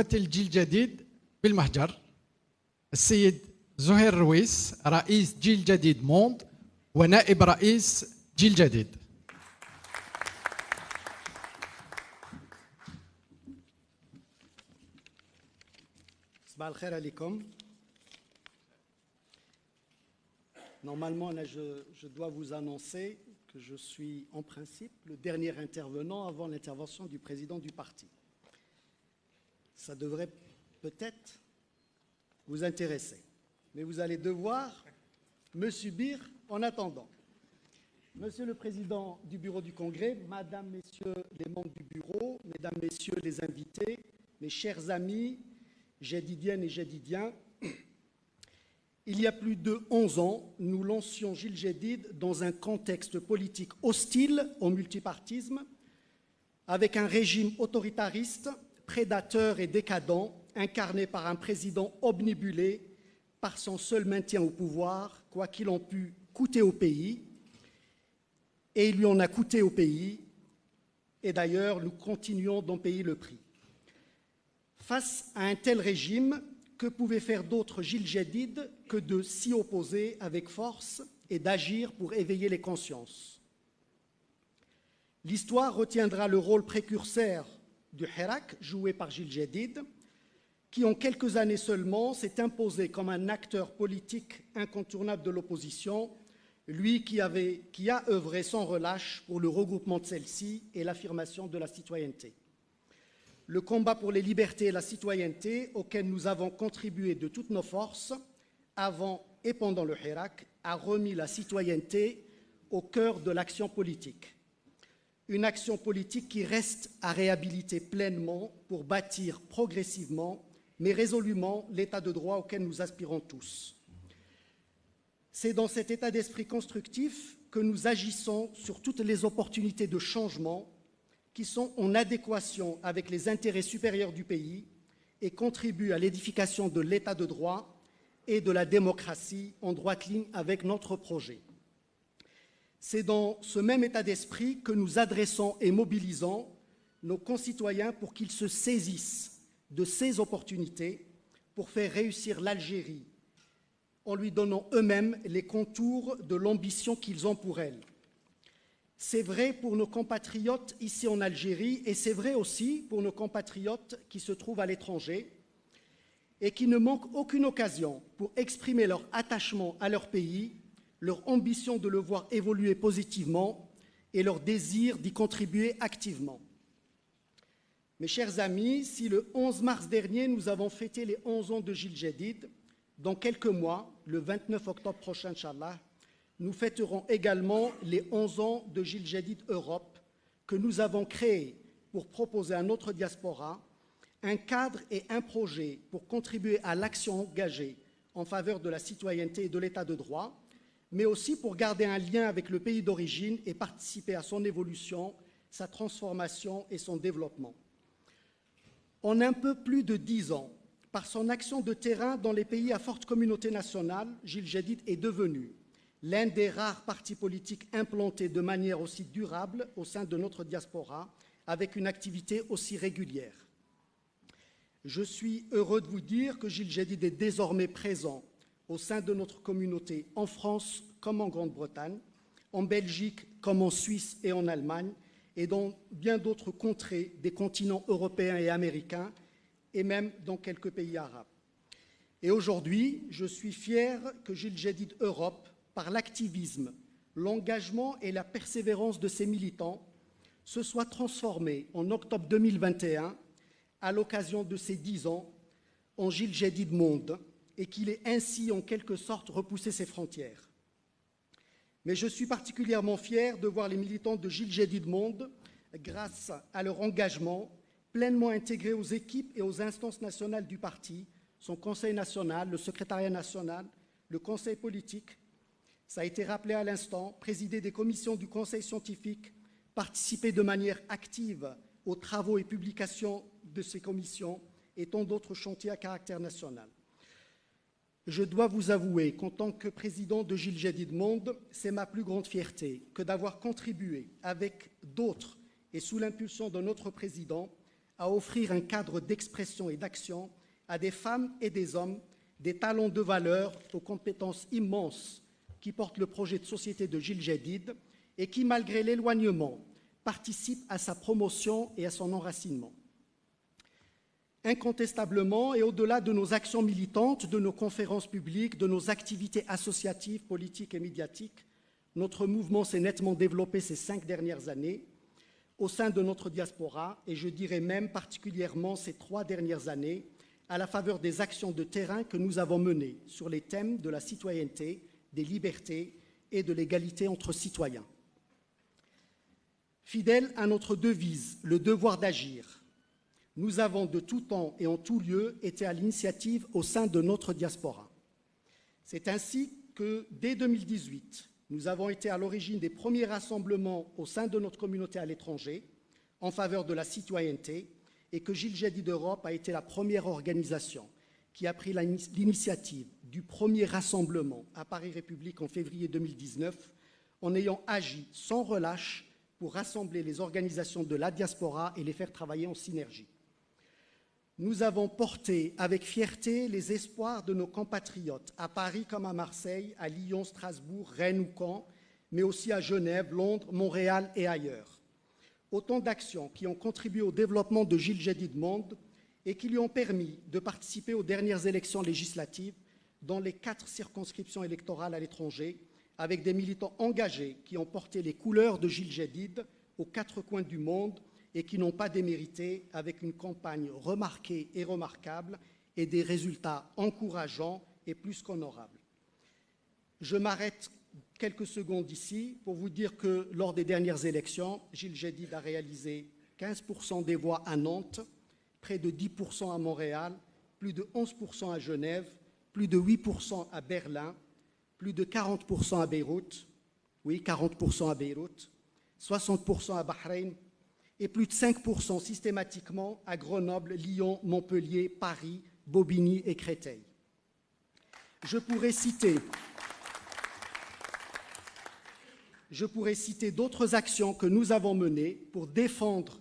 ممثل الجيل الجديد بالمهجر السيد زهير رويس رئيس جيل جديد موند ونائب رئيس جيل جديد. صباح الخير عليكم. Normalement, je dois vous annoncer que je suis en principe le dernier intervenant avant l'intervention du président du parti. Ça devrait peut-être vous intéresser, mais vous allez devoir me subir en attendant. Monsieur le Président du Bureau du Congrès, Madame, Messieurs les membres du Bureau, Mesdames, Messieurs les invités, mes chers amis jadidiennes et jadidiens, il y a plus de 11 ans, nous lancions Jil Jadid dans un contexte politique hostile au multipartisme, avec un régime autoritariste, prédateur et décadent, incarné par un président obnubilé par son seul maintien au pouvoir, quoi qu'il en pu coûter au pays. Et il lui en a coûté au pays, et d'ailleurs, nous continuons d'en payer le prix. Face à un tel régime, que pouvait faire d'autre Jil Jadid que de s'y opposer avec force et d'agir pour éveiller les consciences. L'histoire retiendra le rôle précurseur du Hirak joué par Jil Jadid, qui en quelques années seulement s'est imposé comme un acteur politique incontournable de l'opposition, lui qui a œuvré sans relâche pour le regroupement de celle-ci et l'affirmation de la citoyenneté. Le combat pour les libertés et la citoyenneté, auquel nous avons contribué de toutes nos forces, avant et pendant le Hirak, a remis la citoyenneté au cœur de l'action politique. Une action politique qui reste à réhabiliter pleinement pour bâtir progressivement, mais résolument, l'état de droit auquel nous aspirons tous. C'est dans cet état d'esprit constructif que nous agissons sur toutes les opportunités de changement qui sont en adéquation avec les intérêts supérieurs du pays et contribuent à l'édification de l'état de droit et de la démocratie en droite ligne avec notre projet. C'est dans ce même état d'esprit que nous adressons et mobilisons nos concitoyens pour qu'ils se saisissent de ces opportunités pour faire réussir l'Algérie en lui donnant eux-mêmes les contours de l'ambition qu'ils ont pour elle. C'est vrai pour nos compatriotes ici en Algérie et c'est vrai aussi pour nos compatriotes qui se trouvent à l'étranger et qui ne manquent aucune occasion pour exprimer leur attachement à leur pays, leur ambition de le voir évoluer positivement et leur désir d'y contribuer activement. Mes chers amis, si le 11 mars dernier, nous avons fêté les 11 ans de Jil Jadid, dans quelques mois, le 29 octobre prochain, Inch'Allah, nous fêterons également les 11 ans de Jil Jadid Europe que nous avons créé pour proposer à notre diaspora un cadre et un projet pour contribuer à l'action engagée en faveur de la citoyenneté et de l'état de droit, mais aussi pour garder un lien avec le pays d'origine et participer à son évolution, sa transformation et son développement. En un peu plus de 10 ans, par son action de terrain dans les pays à forte communauté nationale, Jil Jadid est devenu l'un des rares partis politiques implantés de manière aussi durable au sein de notre diaspora, avec une activité aussi régulière. Je suis heureux de vous dire que Jil Jadid est désormais présent au sein de notre communauté en France comme en Grande-Bretagne, en Belgique comme en Suisse et en Allemagne, et dans bien d'autres contrées des continents européens et américains, et même dans quelques pays arabes. Et aujourd'hui, je suis fier que Jil Jadid Europe, par l'activisme, l'engagement et la persévérance de ses militants, se soit transformé en octobre 2021, à l'occasion de ses 10 ans, en Jil Jadid Monde, et qu'il ait ainsi en quelque sorte repoussé ses frontières. Mais je suis particulièrement fier de voir les militants de Jil Jadid Monde, grâce à leur engagement, pleinement intégrés aux équipes et aux instances nationales du parti, son conseil national, le secrétariat national, le conseil politique. Ça a été rappelé à l'instant, présider des commissions du conseil scientifique, participer de manière active aux travaux et publications de ces commissions et tant d'autres chantiers à caractère national. Je dois vous avouer qu'en tant que président de Jil Jadid Monde, c'est ma plus grande fierté que d'avoir contribué avec d'autres et sous l'impulsion de notre président à offrir un cadre d'expression et d'action à des femmes et des hommes, des talents de valeur aux compétences immenses qui portent le projet de société de Gilles Jadid et qui, malgré l'éloignement, participent à sa promotion et à son enracinement. Incontestablement, et au-delà de nos actions militantes, de nos conférences publiques, de nos activités associatives, politiques et médiatiques, notre mouvement s'est nettement développé ces 5 dernières années au sein de notre diaspora, et je dirais même particulièrement ces 3 dernières années, à la faveur des actions de terrain que nous avons menées sur les thèmes de la citoyenneté, des libertés et de l'égalité entre citoyens. Fidèles à notre devise, le devoir d'agir, nous avons de tout temps et en tout lieu été à l'initiative au sein de notre diaspora. C'est ainsi que, dès 2018, nous avons été à l'origine des premiers rassemblements au sein de notre communauté à l'étranger en faveur de la citoyenneté et que Gilles Jadid Europe a été la première organisation qui a pris l'initiative du premier rassemblement à Paris République en février 2019 en ayant agi sans relâche pour rassembler les organisations de la diaspora et les faire travailler en synergie. Nous avons porté avec fierté les espoirs de nos compatriotes, à Paris comme à Marseille, à Lyon, Strasbourg, Rennes ou Caen, mais aussi à Genève, Londres, Montréal et ailleurs. Autant d'actions qui ont contribué au développement de Gilles Jadid Monde et qui lui ont permis de participer aux dernières élections législatives dans les 4 circonscriptions électorales à l'étranger, avec des militants engagés qui ont porté les couleurs de Gilles Jadid aux 4 coins du monde et qui n'ont pas démérité, avec une campagne remarquée et remarquable et des résultats encourageants et plus qu'honorables. Je m'arrête quelques secondes ici pour vous dire que lors des dernières élections, Gilles Jadid a réalisé 15% des voix à Nantes, près de 10% à Montréal, plus de 11% à Genève, plus de 8% à Berlin, plus de 40% à Beyrouth, oui, 40% à Beyrouth, 60% à Bahreïn, et plus de 5% systématiquement à Grenoble, Lyon, Montpellier, Paris, Bobigny et Créteil. Je pourrais citer d'autres actions que nous avons menées pour défendre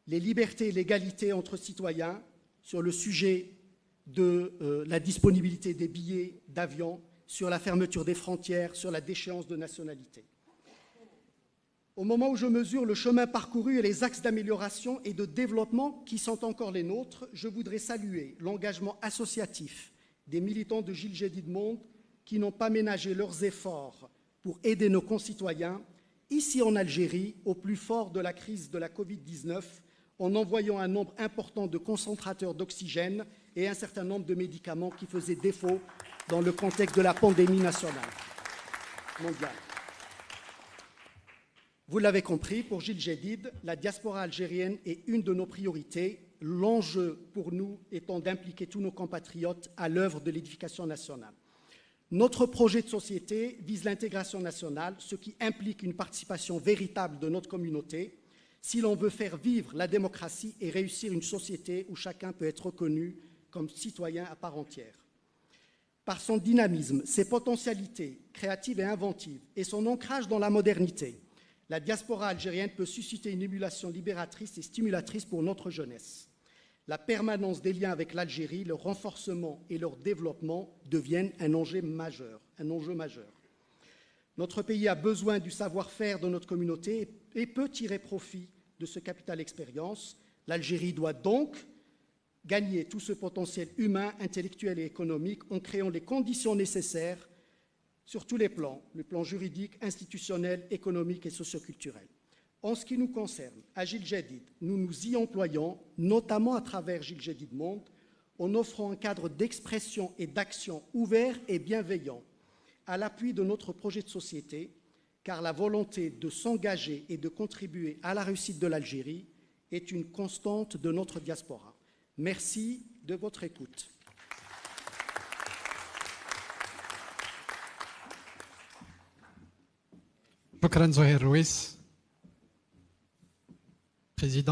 les libertés et l'égalité entre citoyens sur le sujet de la disponibilité des billets d'avion, sur la fermeture des frontières, sur la déchéance de nationalité. Au moment où je mesure le chemin parcouru et les axes d'amélioration et de développement qui sont encore les nôtres, je voudrais saluer l'engagement associatif des militants de Gilles Jadid Monde qui n'ont pas ménagé leurs efforts pour aider nos concitoyens, ici en Algérie, au plus fort de la crise de la Covid-19, en envoyant un nombre important de concentrateurs d'oxygène et un certain nombre de médicaments qui faisaient défaut dans le contexte de la pandémie nationale, mondiale. Vous l'avez compris, pour Gilles Jadid, la diaspora algérienne est une de nos priorités, l'enjeu pour nous étant d'impliquer tous nos compatriotes à l'œuvre de l'édification nationale. Notre projet de société vise l'intégration nationale, ce qui implique une participation véritable de notre communauté, si l'on veut faire vivre la démocratie et réussir une société où chacun peut être reconnu comme citoyen à part entière. Par son dynamisme, ses potentialités créatives et inventives et son ancrage dans la modernité, la diaspora algérienne peut susciter une émulation libératrice et stimulatrice pour notre jeunesse. La permanence des liens avec l'Algérie, leur renforcement et leur développement deviennent un enjeu majeur. Notre pays a besoin du savoir-faire de notre communauté et peut tirer profit de ce capital expérience. L'Algérie doit donc gagner tout ce potentiel humain, intellectuel et économique en créant les conditions nécessaires sur tous les plans, le plan juridique, institutionnel, économique et socioculturel. En ce qui nous concerne, à Gilles Jadid, nous nous y employons, notamment à travers Gilles Jadid Monde, en offrant un cadre d'expression et d'action ouvert et bienveillant, à l'appui de notre projet de société, car la volonté de s'engager et de contribuer à la réussite de l'Algérie est une constante de notre diaspora. Merci de votre écoute. شكرا زهير رويس président